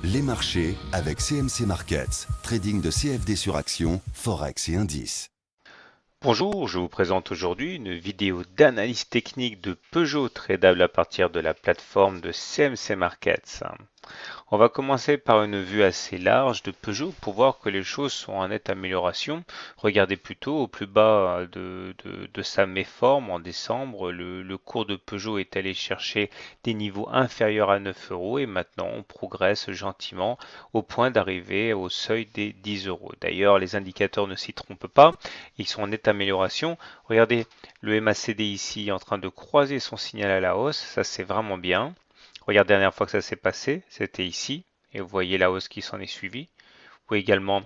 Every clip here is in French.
Les marchés avec CMC Markets, trading de CFD sur action, Forex et indices. Bonjour, je vous présente aujourd'hui une vidéo d'analyse technique de Peugeot tradable à partir de la plateforme de CMC Markets. On va commencer par une vue assez large de Peugeot pour voir que les choses sont en nette amélioration. Regardez plutôt au plus bas de sa méforme en décembre, le cours de Peugeot est allé chercher des niveaux inférieurs à 9 euros et maintenant on progresse gentiment au point d'arriver au seuil des 10 euros. D'ailleurs, les indicateurs ne s'y trompent pas, ils sont en nette amélioration. Regardez le MACD ici en train de croiser son signal à la hausse, ça c'est vraiment bien. Regardez la dernière fois que ça s'est passé, c'était ici, et vous voyez la hausse qui s'en est suivie. Vous voyez également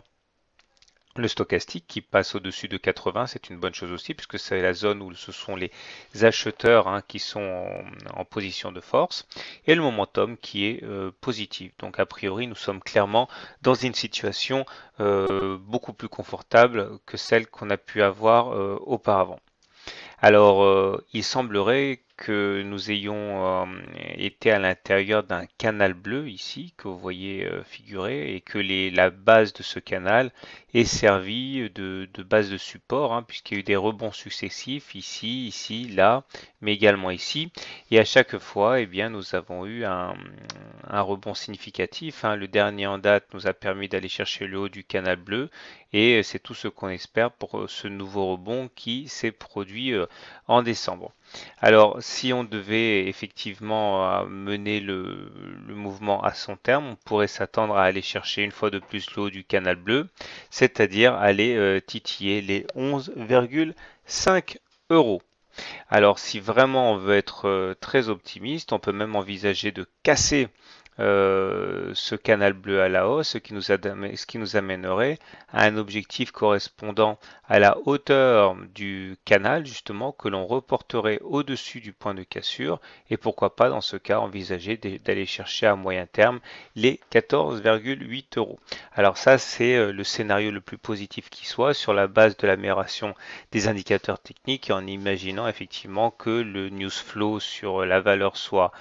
le stochastique qui passe au-dessus de 80, c'est une bonne chose aussi, puisque c'est la zone où ce sont les acheteurs qui sont en position de force, et le momentum qui est positif. Donc a priori, nous sommes clairement dans une situation beaucoup plus confortable que celle qu'on a pu avoir auparavant. Alors, il semblerait que nous ayons été à l'intérieur d'un canal bleu ici, que vous voyez figurer, et que la base de ce canal est servie de base de support, puisqu'il y a eu des rebonds successifs ici, ici, là, mais également ici. Et à chaque fois, eh bien, nous avons eu un rebond significatif. Le dernier en date nous a permis d'aller chercher le haut du canal bleu, et c'est tout ce qu'on espère pour ce nouveau rebond qui s'est produit en décembre. Alors, si on devait effectivement mener le mouvement à son terme, on pourrait s'attendre à aller chercher une fois de plus le haut du canal bleu, c'est-à-dire aller titiller les 11,5 euros. Alors, si vraiment on veut être très optimiste, on peut même envisager de casser ce canal bleu à la hausse, ce qui nous amènerait à un objectif correspondant à la hauteur du canal, justement, que l'on reporterait au-dessus du point de cassure, et pourquoi pas dans ce cas envisager d'aller chercher à moyen terme les 14,8 euros. Alors ça, c'est le scénario le plus positif qui soit sur la base de l'amélioration des indicateurs techniques et en imaginant effectivement que le news flow sur la valeur soit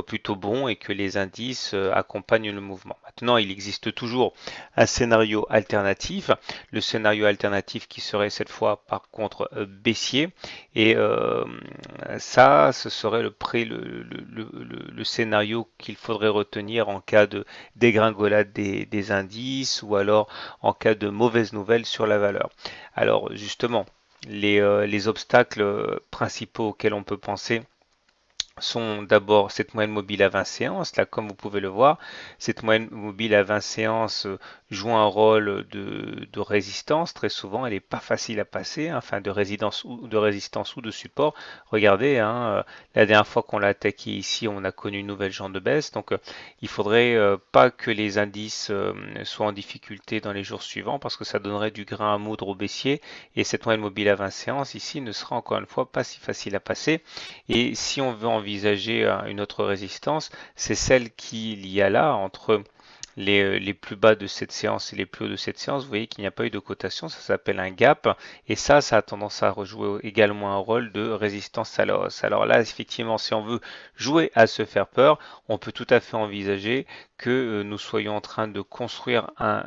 plutôt bon et que les indices accompagnent le mouvement. Maintenant, il existe toujours un scénario alternatif, le scénario alternatif qui serait cette fois par contre baissier, et ça, ce serait le scénario qu'il faudrait retenir en cas de dégringolade des indices ou alors en cas de mauvaises nouvelles sur la valeur. Alors justement, les obstacles principaux auxquels on peut penser sont d'abord cette moyenne mobile à 20 séances. Là, comme vous pouvez le voir, cette moyenne mobile à 20 séances joue un rôle de résistance. Très souvent, elle n'est pas facile à passer, enfin de résistance ou de support. Regardez, la dernière fois qu'on l'a attaqué ici, on a connu une nouvelle jambe de baisse. Donc, il faudrait pas que les indices soient en difficulté dans les jours suivants parce que ça donnerait du grain à moudre au baissier. Et cette moyenne mobile à 20 séances ici ne sera encore une fois pas si facile à passer. Et si on veut envisager une autre résistance, c'est celle qu'il y a là entre les plus bas de cette séance et les plus hauts de cette séance. Vous voyez qu'il n'y a pas eu de cotation, ça s'appelle un gap. Et ça a tendance à rejouer également un rôle de résistance à la hausse. Alors là, effectivement, si on veut jouer à se faire peur, on peut tout à fait envisager que nous soyons en train de construire un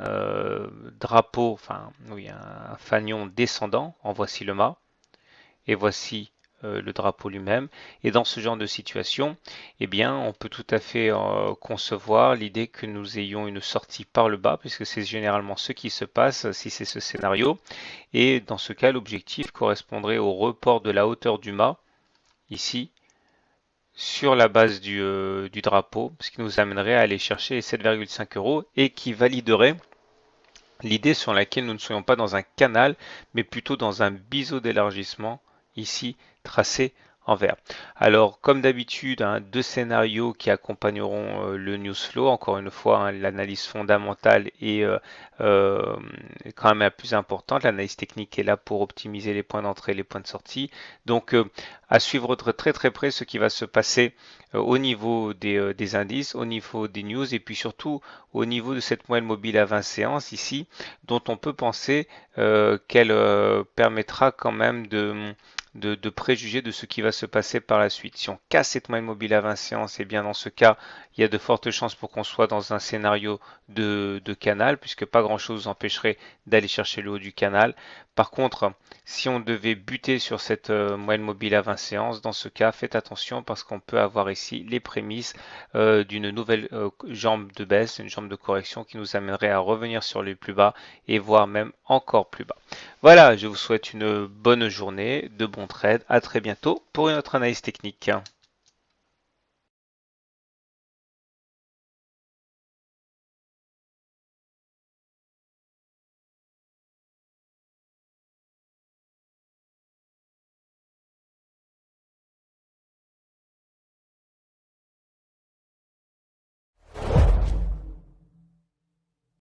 drapeau, enfin oui, un fanion descendant. En voici le mât. Et voici le drapeau lui-même. Et dans ce genre de situation, eh bien, on peut tout à fait concevoir l'idée que nous ayons une sortie par le bas, puisque c'est généralement ce qui se passe si c'est ce scénario. Et dans ce cas, l'objectif correspondrait au report de la hauteur du mât, ici, sur la base du drapeau, ce qui nous amènerait à aller chercher les 7,5 euros et qui validerait l'idée sur laquelle nous ne soyons pas dans un canal, mais plutôt dans un biseau d'élargissement, ici tracé en vert. Alors, comme d'habitude, deux scénarios qui accompagneront le news flow. Encore une fois, l'analyse fondamentale est quand même la plus importante. L'analyse technique est là pour optimiser les points d'entrée et les points de sortie. Donc, à suivre de très très près ce qui va se passer au niveau des indices, au niveau des news et puis surtout au niveau de cette moyenne mobile à 20 séances ici, dont on peut penser qu'elle permettra quand même de préjugés de ce qui va se passer par la suite. Si on casse cette moyenne mobile à 20 séances, et bien dans ce cas, il y a de fortes chances pour qu'on soit dans un scénario de canal, puisque pas grand-chose vous empêcherait d'aller chercher le haut du canal. Par contre, si on devait buter sur cette moyenne mobile à 20 séances, dans ce cas, faites attention parce qu'on peut avoir ici les prémices d'une nouvelle jambe de baisse, une jambe de correction qui nous amènerait à revenir sur les plus bas et voire même encore plus bas. Voilà, je vous souhaite une bonne journée, de bons trades. À très bientôt pour une autre analyse technique.